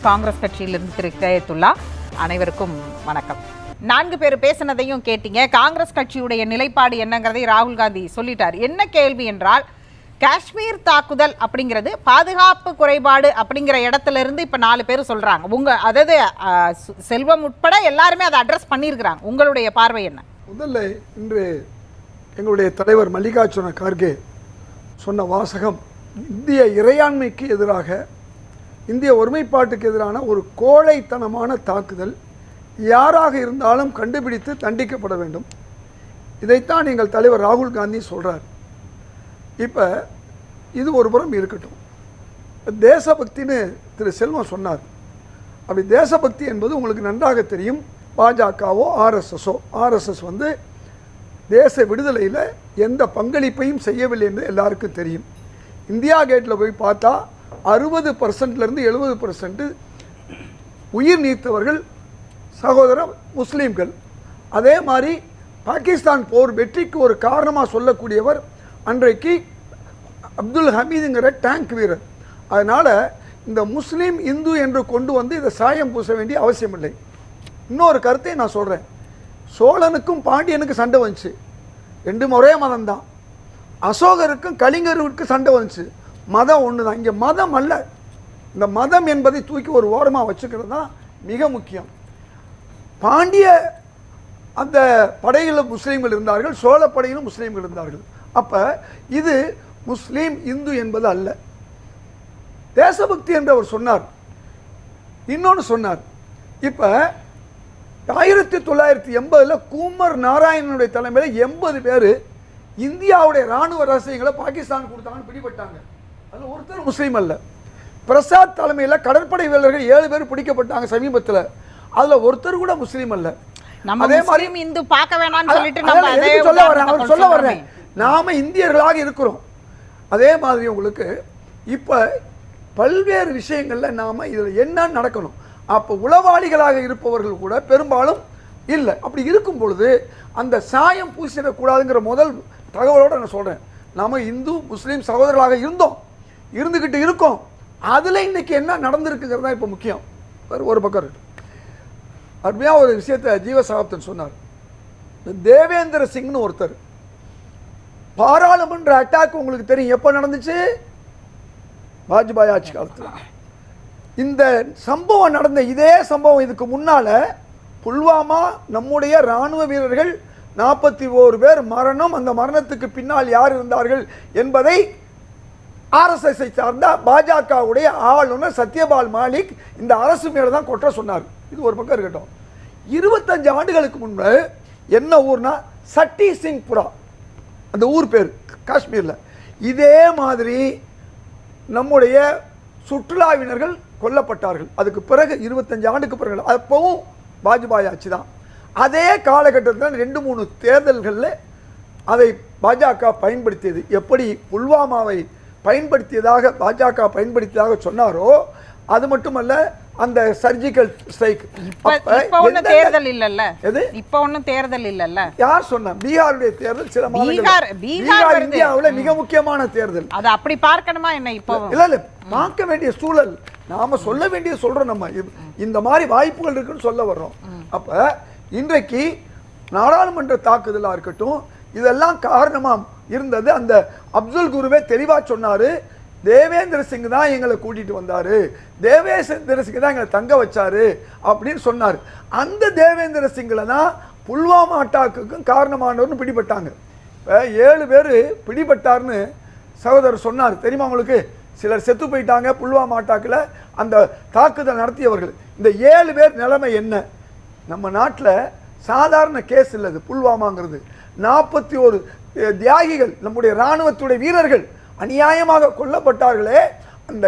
காங்கிரஸ் கட்சியிலிருந்து திரு ஹிதாயத்துல்லா. அனைவருக்கும் வணக்கம். 4 பேர் பேசினதையும் கேட்டீங்க. காங்கிரஸ் கட்சியுடைய நிலைப்பாடு என்னங்கிறதை ராகுல் காந்தி சொல்லிட்டார். என்ன கேள்வி என்றால், காஷ்மீர் தாக்குதல் அப்படிங்கிறது பாதுகாப்பு குறைபாடு அப்படிங்கிற இடத்துல இருந்து இப்ப 4 பேர் சொல்றாங்க. அதாவது செல்வம் உட்பட எல்லாருமே அதை அட்ரஸ் பண்ணியிருக்கிறாங்க. உங்களுடைய பார்வை என்ன? முதல்ல இன்று எங்களுடைய தலைவர் மல்லிகார்ஜுன கார்கே சொன்ன வாசகம் இந்திய இறையாண்மைக்கு எதிராக, இந்திய ஒருமைப்பாட்டுக்கு எதிரான ஒரு கோழைத்தனமான தாக்குதல். யாராக இருந்தாலும் கண்டுபிடித்து தண்டிக்கப்பட வேண்டும். இதைத்தான் எங்கள் தலைவர் ராகுல் காந்தி சொல்கிறார். இப்போ இது ஒரு புறம் இருக்கட்டும். தேசபக்தின்னு திரு செல்வம் சொன்னார். அப்படி தேசபக்தி என்பது உங்களுக்கு நன்றாக தெரியும். பாஜகவோ ஆர்எஸ்எஸ் வந்து தேச விடுதலையில் எந்த பங்களிப்பையும் செய்யவில்லை என்று எல்லாருக்கும் தெரியும். இந்தியா கேட்டில் போய் பார்த்தா 60%லேருந்து 70% உயிர் நீத்தவர்கள் சகோதர முஸ்லீம்கள். அதே மாதிரி பாகிஸ்தான் போர் வெற்றிக்கு ஒரு காரணமாக சொல்லக்கூடியவர் அன்றைக்கு அப்துல் ஹமீதுங்கிற டேங்க் வீரர். அதனால் இந்த முஸ்லீம் இந்து என்று கொண்டு வந்து இதை சாயம் பூச வேண்டிய அவசியம் இல்லை. இன்னொரு கருத்தை நான் சொல்கிறேன். சோழனுக்கும் பாண்டியனுக்கும் சண்டை வந்துச்சு, 2 ஒரே மதம் தான். அசோகருக்கும் கலிங்கருக்கும் சண்டை வந்துச்சு, மதம் ஒன்று தான். இங்கே மதம் அல்ல. இந்த மதம் என்பதை தூக்கி ஒரு ஓரமாக வச்சுக்கிறது தான் மிக முக்கியம். பாண்டிய அந்த படைகளில் முஸ்லீம்கள் இருந்தார்கள், சோழ படையிலும் முஸ்லீம்கள் இருந்தார்கள். அப்போ இது முஸ்லீம் இந்து என்பது அல்ல. தேசபக்தி என்று அவர் சொன்னார். இன்னொன்று சொன்னார். இப்போ 1980 கூமர் நாராயணனுடைய தலைமையில் 80 பேர் இந்தியாவுடைய இராணுவ ரகசியங்களை பாகிஸ்தான் கொடுத்தாங்கன்னு பிடிபட்டாங்க. அதில் ஒருத்தர் முஸ்லீம் அல்ல. பிரசாத் தலைமையில் கடற்படை வீரர்கள் 7 பேர் பிடிக்கப்பட்டாங்க சமீபத்தில். அதில் ஒருத்தர் கூட முஸ்லீம் அல்ல. அதே மாதிரி இந்து பார்க்க வேணாம்னு சொல்லிட்டு சொல்ல வர்றேன். நாம இந்தியர்களாக இருக்கிறோம். அதே மாதிரி உங்களுக்கு இப்போ பல்வேறு விஷயங்கள்ல நாம இதில் என்ன நடக்கணும். அப்போ உளவாளிகளாக இருப்பவர்கள் கூட பெரும்பாலும் இல்லை. அப்படி இருக்கும் பொழுது அந்த சாயம் பூசிடக்கூடாதுங்கிற முதல் தகவலோடு நான் சொல்கிறேன். நாம் இந்து முஸ்லீம் சகோதரர்களாக இருந்துக்கிட்டு இருக்கோம். அதில் இன்னைக்கு என்ன நடந்திருக்குங்கிறது தான் இப்போ முக்கியம். ஒரு பக்கம் இருக்கு. அருமையாக ஒரு விஷயத்தை ஜீவசகாப்தன் சொன்னார். தேவேந்திர சிங்னு ஒருத்தர் பாராளுமன்ற அட்டாக் உங்களுக்கு தெரியும். எப்போ நடந்துச்சு? வாஜ்பாய் ஆட்சி காலத்தில். இந்த சம்பவம் நடந்த இதே சம்பவம் இதுக்கு முன்னால புல்வாமா நம்முடைய இராணுவ வீரர்கள் 41 பேர் மரணம். அந்த மரணத்துக்கு பின்னால் யார் இருந்தார்கள் என்பதை ஆர்எஸ்எஸ் சார்ந்த பாஜகவுடைய ஆளுநர் சத்யபால் மாலிக் இந்த அரசு மேல தான் கொற்ற சொன்னார். இது ஒரு பக்கம் இருக்கட்டும். 25 ஆண்டுகளுக்கு முன்பு என்ன ஊர்னா சட்டி சிங்புரா, அந்த ஊர் பேர் காஷ்மீர்ல. இதே மாதிரி நம்முடைய சுற்றுலாவினர்கள் கொல்லப்பட்டார்கள். அதுக்கு பிறகு 25 ஆண்டுக்கு பிறகு, அப்பவும் வாஜ்பாய் ஆட்சி தான். அதே காலகட்டத்தில் 2-3 தேர்தல்களில் அதை பாஜக பயன்படுத்தியது. எப்படி புல்வாமாவை பயன்படுத்தியதாக பாஜக பயன்படுத்தியதாக சொன்னாரோ, அது மட்டுமல்ல அந்த சர்ஜிக்கல் ஸ்ட்ரைக். தேர்தல் இல்லல்ல, இப்ப ஒண்ணும் தேர்தல் இல்லல்ல. யார் சொன்னா? பீகாருடைய தேர்தல் சில பீகார் இந்தியாவில் மிக முக்கியமான தேர்தல். அது அப்படி பார்க்கணுமா என்ன? இப்போ இல்ல பார்க்க வேண்டிய சூழல். நாம சொல்ல வேண்டிய சொல்றோம். நம்ம இந்த மாதிரி வாய்ப்புகள் இருக்குன்னு சொல்ல வர்றோம். அப்ப இன்றைக்கு நாடாளுமன்ற தாக்குதலா இருக்கட்டும், இதெல்லாம் காரணமா இருந்தது. அந்த அப்துல் குருவே தெளிவா சொன்னாரு. தேவேந்திர சிங் தான் எங்களை கூட்டிட்டு வந்தாரு, தேவேந்திர சிங் தான் எங்களை தங்க வச்சாரு அப்படின்னு சொன்னார். அந்த தேவேந்திர சிங்ல தான் புல்வாமா அட்டாக்குக்கும் காரணமானவர்னு பிடிபட்டாங்க. 7 பேர் பிடிபட்டார்னு சகோதரர் சொன்னார். தெரியுமா உங்களுக்கு? சிலர் செத்து போயிட்டாங்க புல்வாமா அட்டாக்கில், அந்த தாக்குதல் நடத்தியவர்கள். இந்த 7 பேர் நிலைமை என்ன? நம்ம நாட்டில் சாதாரண கேஸ் இல்லது. புல்வாமாங்கிறது 41 தியாகிகள், நம்முடைய இராணுவத்துடைய வீரர்கள் அநியாயமாக கொல்லப்பட்டார்களே, அந்த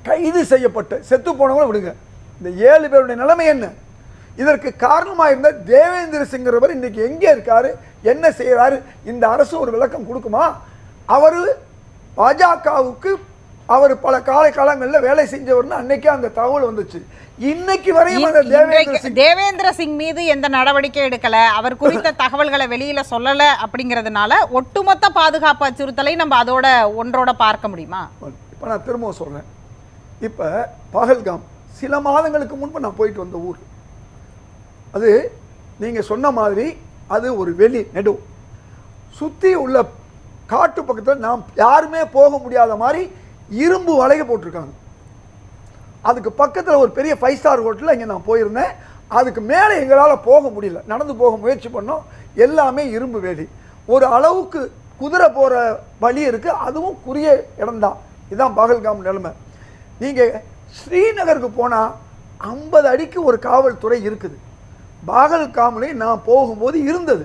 கைது செய்யப்பட்ட செத்து போனவங்க விடுங்க, இந்த 7 பேருடைய நிலைமை என்ன? இதற்கு காரணமாக இருந்த தேவேந்திர சிங்கிறவர் இன்னைக்கு எங்கே இருக்காரு, என்ன செய்யறாரு? இந்த அரசு ஒரு விளக்கம் கொடுக்குமா? அவர் பாஜகவுக்கு அவர் பல காலங்களில் வேலை செஞ்சவர்னு அன்னைக்கே அந்த தகவல் வந்துச்சு. இன்னைக்கு வரையும் தேவேந்திர சிங் மீது எந்த நடவடிக்கை எடுக்கல, அவர் குறித்த தகவல்களை வெளியில சொல்லல அப்படிங்கிறதுனால ஒட்டுமொத்த பாதுகாப்பு அச்சுறுத்தலை நம்ம அதோட ஒன்றோட பார்க்க முடியுமா? இப்ப நான் திரும்ப சொல்றேன். இப்ப பஹல்காம் சில மாதங்களுக்கு முன்பு நான் போயிட்டு வந்த ஊர். அது நீங்கள் சொன்ன மாதிரி அது ஒரு வெளி நெடு, சுற்றி உள்ள காட்டு பக்கத்தில் நாம் யாருமே போக முடியாத மாதிரி இரும்பு வலையை போட்டிருக்காங்க. அதுக்கு பக்கத்தில் ஒரு பெரிய 5 ஸ்டார் ஹோட்டலில் இங்கே நான் போயிருந்தேன். அதுக்கு மேலே எங்களால் போக முடியல, நடந்து போக முயற்சி பண்ணோம். எல்லாமே இரும்பு வேலி. ஒரு அளவுக்கு குதிரை போகிற வழி இருக்குது, அதுவும் குறுகிய இடம்தான். இதுதான் பகல்காம் நிலைமை. நீங்கள் ஸ்ரீநகருக்கு போனால் 50 அடிக்கு ஒரு காவல்துறை இருக்குது. பகல்காம்லேயும் நான் போகும்போது இருந்தது.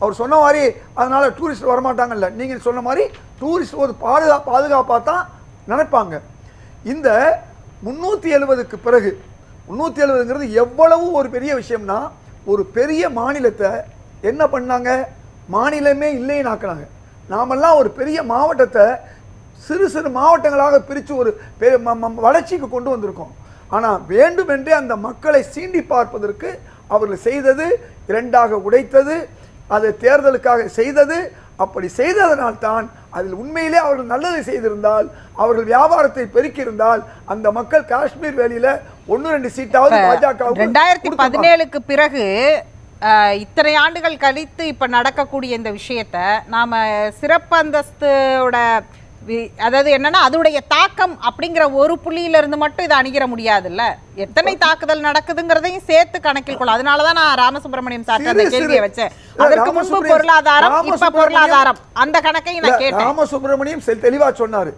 அவர் சொன்ன மாதிரி அதனால் டூரிஸ்ட் வரமாட்டாங்கல்ல, நீங்கள் சொன்ன மாதிரி டூரிஸ்ட் ஒரு பாதுகாப்பாக தான் நினைப்பாங்க. இந்த 370க்கு பிறகு 370ங்கிறது எவ்வளவு ஒரு பெரிய விஷயம்னா, ஒரு பெரிய மாநிலத்தை என்ன பண்ணாங்க, மாநிலமே இல்லைன்னு ஆக்குனாங்க. நாமெல்லாம் ஒரு பெரிய மாவட்டத்தை சிறு சிறு மாவட்டங்களாக பிரித்து ஒரு வளர்ச்சிக்கு கொண்டு வந்திருக்கோம். ஆனால் வேண்டுமென்றே அந்த மக்களை சீண்டி பார்ப்பதற்கு அவர்கள் செய்தது, 2ஆக உடைத்தது, அதை தேர்தலுக்காக செய்தது. அப்படி செய்ததனால்தான் அதில் உண்மையிலே அவர்கள் நல்லதை செய்திருந்தால், அவர்கள் வியாபாரத்தை பெருக்கியிருந்தால், அந்த மக்கள் காஷ்மீர் வேலியில 1-2 சீட்டாவது பாஜக 2017க்கு பிறகு இத்தனை ஆண்டுகள் கழித்து இப்ப நடக்கக்கூடிய இந்த விஷயத்த நாம சிறப்பு அந்தஸ்தோட, அதாவது என்னன்னா அதோடைய தாக்கம் அப்படிங்கிற ஒரு புள்ளியில இருந்து மட்டும் இதை அணுகிற முடியாதுல்ல. எத்தனை தாக்குதல் நடக்குதுங்கிறதையும் சேர்த்து கணக்கில் கொள்ளும். அதனாலதான் நான் ராமசுப்ரமணியம் சார் அந்த கேள்வியை வச்சேன். அதற்கு முன்பு பொருளாதாரம், இப்ப பொருளாதாரம், அந்த கணக்கையும் நான் கேட்டேன். ராமசுப்ரமணியம் தெளிவா சொன்னாரு,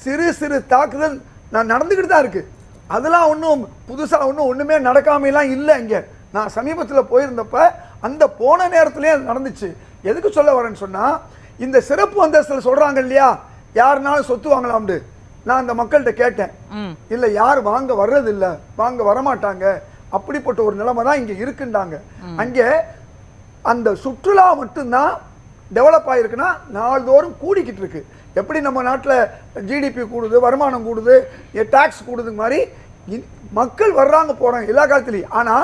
சிறு சிறு தாக்குதல் நான் நடந்துகிட்டு தான் இருக்கு. அதெல்லாம் ஒன்றும் புதுசா ஒண்ணுமே நடக்காம எல்லாம் இல்லை. இங்க நான் சமீபத்தில் போயிருந்தப்ப அந்த போன நேரத்திலே அது நடந்துச்சு. எதுக்கு சொல்ல வரேன்னு சொன்னா, இந்த சிறப்பு அந்தஸ்தில் சொல்றாங்க இல்லையா, யாருனாலும் சொத்து வாங்கலாம்னு. நான் அந்த மக்கள்கிட்ட கேட்டேன், இல்ல யார் வாங்க வர்றது இல்ல, வாங்க வரமாட்டாங்க, அப்படிப்பட்ட ஒரு நிலைமை தான் இங்க இருக்குண்டாங்க. அங்கே அந்த சுற்றுலா மட்டும்தான் டெவலப் ஆயிருக்குன்னா நாள்தோறும் கூடிக்கிட்டு இருக்கு. எப்படி நம்ம நாட்டில் ஜிடிபி கூடுது, வருமானம் கூடுது, டாக்ஸ் கூடுது மாதிரி மக்கள் வர்றாங்க போறாங்க எல்லா காலத்துலையும். ஆனா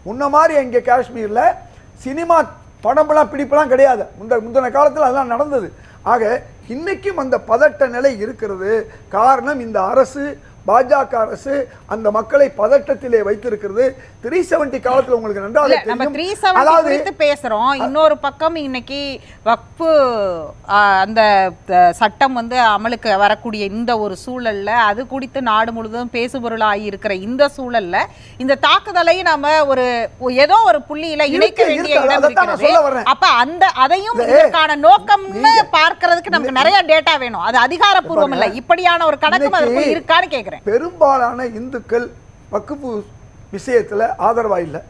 முன்ன மாதிரி இங்கே காஷ்மீர்ல சினிமா படம்லாம் பிடிப்பெல்லாம் கிடையாது. முந்தின காலத்தில் அதெல்லாம் நடந்தது. ஆக இன்னைக்கும் அந்த பதட்ட நிலை இருக்கிறது. காரணம் இந்த அரசு, பாஜக அரசு அந்த மக்களை பதட்டத்திலே வைத்திருக்கிறது. 370 காலத்துல உங்களுக்கு நன்றாக நம்ம 370 குறித்து பேசுறோம். இன்னொரு பக்கம் இன்னைக்கு வக்ஃபு அந்த சட்டம் வந்து அமலுக்கு வரக்கூடிய இந்த ஒரு சூழல்ல, அது குறித்து நாடு முழுவதும் பேசுபொருளாகி இருக்கிற இந்த சூழல்ல இந்த தாக்குதலை நாம ஒரு ஏதோ ஒரு புள்ளியில இணைக்க வேண்டிய இடம் இருக்கிறது. அப்ப அந்த அதையும் இதற்கான நோக்கம்னு பார்க்கிறதுக்கு நமக்கு நிறைய டேட்டா வேணும். அது அதிகாரப்பூர்வம் இல்ல. இப்படியான ஒரு கணக்கு அதற்கு இருக்கான்னு கேக்குறேன். பெரும்பாலான இந்துக்கள் வக்ஃபு விஷயத்துல ஆதரவா இல்லை.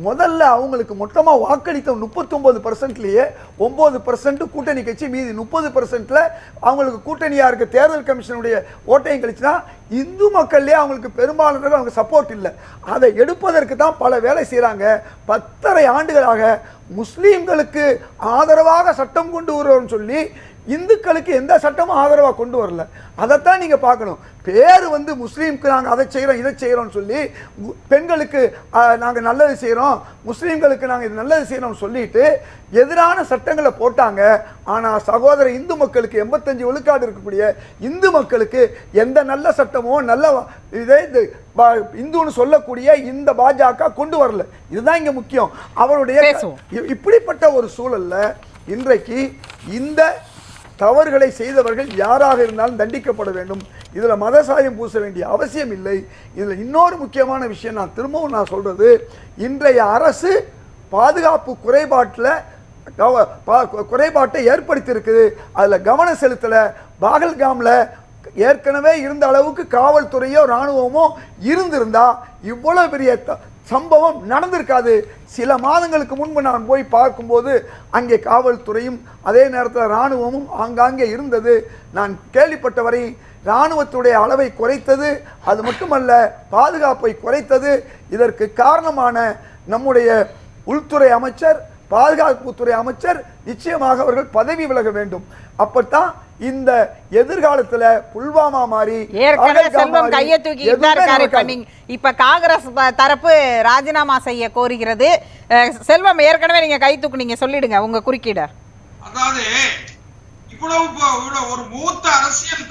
முதல்ல அவங்களுக்கு மொத்தமா வாக்களித்த 39%லயே 9% கூட்டணி கட்சி, மீதி 30%ல அவங்களுக்கு கூட்டணியா இருக்க தேர்தல் கமிஷனுடைய ஓட்டையும் கழிச்சுனா இந்து மக்கள்லயே அவங்களுக்கு பெரும்பாலானவர்கள் அவங்க சப்போர்ட் இல்லை. அதை எடுப்பதற்கு தான் பல வேலை செய்யறாங்க. 10.5 ஆண்டுகளாக முஸ்லீம்களுக்கு ஆதரவாக சட்டம் கொண்டு வருவோம்னு சொல்லி இந்துக்களுக்கு எந்த சட்டமும் ஆதரவாக கொண்டு வரல. அதைத்தான் நீங்க பார்க்கணும். பேர் வந்து முஸ்லீம்க்கு நாங்கள் அதை செய்கிறோம் இதை செய்கிறோம்னு சொல்லி, பெண்களுக்கு நாங்கள் நல்லது செய்கிறோம், முஸ்லீம்களுக்கு நாங்கள் இது நல்லது செய்கிறோம்னு சொல்லிட்டு எதிரான சட்டங்களை போட்டாங்க. ஆனால் சகோதர இந்து மக்களுக்கு 85 விழுக்காடு இருக்கக்கூடிய இந்து மக்களுக்கு எந்த நல்ல சட்டமோ நல்ல இதே இந்துன்னு சொல்லக்கூடிய இந்த பாஜக கொண்டு வரல. இதுதான் இங்க முக்கியம். அவருடைய இப்படிப்பட்ட ஒரு சூழல்ல இன்றைக்கு இந்த தவறுகளை செய்தவர்கள் யாராக இருந்தாலும் தண்டிக்கப்பட வேண்டும். இதில் மதசாயம் பூச வேண்டிய அவசியம் இல்லை. இதில் இன்னொரு முக்கியமான விஷயம் நான் திரும்பவும் சொல்றது, இன்றைய அரசு பாதுகாப்பு குறைபாட்டை ஏற்படுத்தி இருக்குது. அதில் கவனம் செலுத்தல. பகல்காமில் ஏற்கனவே இருந்த அளவுக்கு காவல்துறையோ இராணுவமோ இருந்திருந்தா இவ்வளவு பெரிய சம்பவம் நடந்திருக்காது. சில மாதங்களுக்கு முன்பு நான் போய் பார்க்கும்போது அங்கே காவல்துறையும் அதே நேரத்தில் இராணுவமும் ஆங்காங்கே இருந்தது. நான் கேள்விப்பட்டவரை இராணுவத்துடைய அளவை குறைத்தது, அது மட்டுமல்ல பாதுகாப்பை குறைத்தது. இதற்கு காரணமான நம்முடைய உள்துறை அமைச்சர், பாதுகாப்புத்துறை அமைச்சர் நிச்சயமாக அவர்கள் பதவி விலக வேண்டும். அப்பதான் இந்த எதிர்காலத்துல புல்வாமா மாதிரி செல்வம் கையை தூக்கி இப்ப காங்கிரஸ் தரப்பு ராஜினாமா செய்ய கோருகிறது. செல்வம் ஏற்கனவே நீங்க கை தூக்குனீங்க, சொல்லிடுங்க உங்க குறுக்கீட. அதாவது இப்ப இவ்வளவு ஒரு மூத்த அரசியல்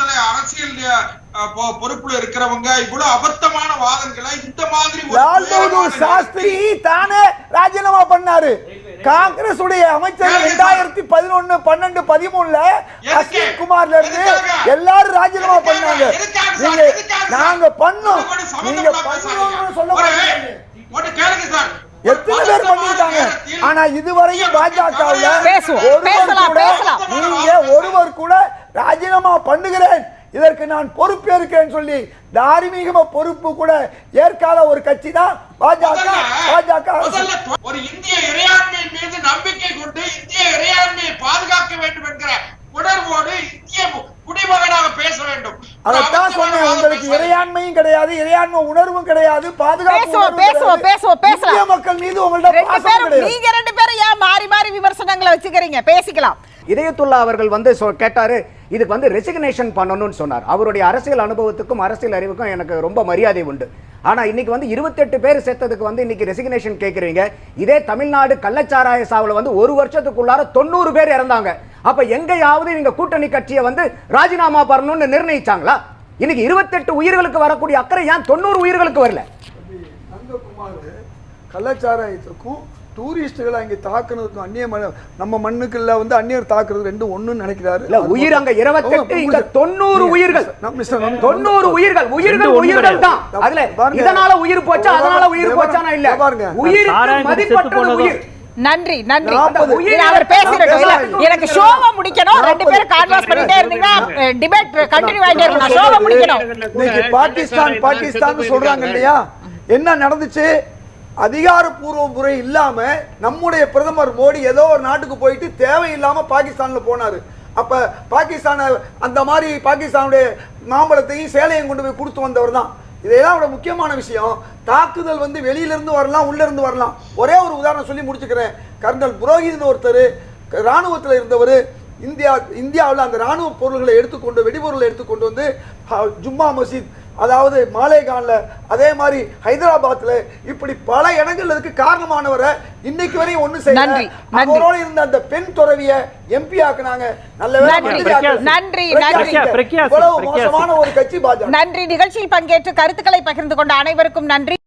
பொறுப்புல இருக்கிறவங்க இவ்வளவு அபத்தமான வாதங்களை இந்த மாதிரி லால் பகதூர் சாஸ்திரி தானே ராஜினாமா பண்ணாரு. காங்கிரஸ் உடைய அமைச்சர் 2011, 12, 13ல அஸ்வின் குமார்ல இருந்து எல்லாரும் ராஜினாமா பண்ணாங்க. நாங்க பண்ணோம், நீங்க பண்ணணும்னு சொல்ல மாட்டீங்க. எத்தனை பேர் பண்ணிட்டாங்க? ஆனா இதுவரையும் பாஜகவுல நீங்க ஒருவர் கூட ராஜினாமா பண்ணுகிறேன், இதற்கு நான் பொறுப்பேற்கிறேன் சொல்லி தார்மீக பொறுப்பு கூட ஏற்காத ஒரு கட்சி தான் பாஜக. ஒரு இந்திய இறையாண்மை மீது நம்பிக்கை கொண்டு இந்திய இறையாண்மையை பாதுகாக்க வேண்டும் என்கிற உணர்வோடு இந்திய குடிமகனாக பேச வேண்டும். அதைத்தான் சொன்னேன், உங்களுக்கு இறையாண்மையும் கிடையாது, இறையாண்மை உணர்வும் கிடையாது, பாதுகாப்பு மக்கள் மீது உங்கள்ட்ட பாசம் கிடையாது. நீங்க ரெண்டு பேரும் ஏன் மாறி மாறி விமர்சனங்களை வச்சுக்கிறீங்க? பேசிக்கலாம். இதயத்துல்லா அவர்கள் வந்து கேட்டாரு, இதுக்கு வந்து ரெசிக்னேஷன் பண்ணணும்னு சொன்னார். அவருடைய அரசியல் அனுபவத்துக்கும் அரசியல் அறிவுக்கும் எனக்கு ரொம்ப மரியாதை உண்டு. ஆனா இன்னைக்கு வந்து 28 பேர் செத்ததுக்கு வந்து இன்னைக்கு ரெசிக்னேஷன் கேக்குறீங்க. இதே தமிழ்நாடு கள்ளச்சாராய சாவுல வந்து ஒரு வருஷத்துக்குள்ளார 90 பேர் இறந்தாங்க. அப்ப எங்கயாவது நீங்க கூட்டணி கட்சியை வந்து ராஜினாமா பண்ணணும்னு நிர்ணயிச்சாங்களா? இன்னைக்கு 28 உயிர்களுக்கு வரக்கூடிய அக்கறை ஏன் 90 உயிர்களுக்கு வரல? நந்தகுமார் கள்ளச்சாராயத்திற்கும் டூரிஸ்டுகளை அங்கே தாக்குனதுக்கும் அந்நிய நம்ம மண்ணுக்குள்ள வந்து அந்நியர் தாக்குறது ரெண்டும் ஒண்ணுன்னு நினைக்கிறாரு. இல்ல உயிர் அங்க 28, இங்க 90 உயிர்கள். 90 உயிர்கள் தான். அதுல இதனால உயிர் போச்சா அதனால உயிர் போச்சானா இல்ல, உயிருக்கு மதிப்பற்ற உயிர். நன்றி நன்றி. அவர் பேசிரட்டும். எனக்கு ஷோவை முடிக்கணும். ரெண்டு பேரும் கான்வர்ஸ் பண்ணிட்டே இருந்தீங்கன்னா டிபேட் கண்டினியூ ஆயிட்டே இருக்கும். ஷோவை முடிக்கணும். இன்னைக்கு பாகிஸ்தான் சொல்றாங்க இல்லையா, என்ன நடந்துச்சு? அதிகாரப்பூர்வ முறை இல்லாம நம்முடைய பிரதமர் மோடி ஏதோ ஒரு நாட்டுக்கு போயிட்டு தேவையில்லாம பாகிஸ்தான்ல போனாரு. அப்ப பாகிஸ்தான அந்த மாதிரி பாகிஸ்தானுடைய மாம்பழத்தையும் சேலையும் கொண்டு போய் கொடுத்து வந்தவர் தான். இதெல்லாம் முக்கியமான விஷயம். தாக்குதல் வந்து வெளியில இருந்து வரலாம், உள்ள இருந்து வரலாம். ஒரே ஒரு உதாரணம் சொல்லி முடிச்சுக்கிறேன். கர்னல் புரோஹித் ஒருத்தர் ராணுவத்தில் இருந்தவர் இந்தியாவில் அந்த ராணுவ பொருள்களை எடுத்துக்கொண்டு வெடிபொருளை எடுத்துக்கொண்டு வந்து ஜும்மா மஸ்ஜித், அதாவது மாலேகான்ல, அதே மாதிரி ஹைதராபாத்ல, இப்படி பல இடங்கள் அதுக்கு காரணமானவரை இன்னைக்கு வரையும் ஒண்ணு செய்யல. அவரோட இருந்த அந்த பெண் துறவிய எம்பி ஆக்குனாங்க. நன்றி. மோசமான ஒரு கட்சி பாஜக. நன்றி. நிகழ்ச்சியில் பங்கேற்று கருத்துக்களை பகிர்ந்து கொண்ட அனைவருக்கும் நன்றி.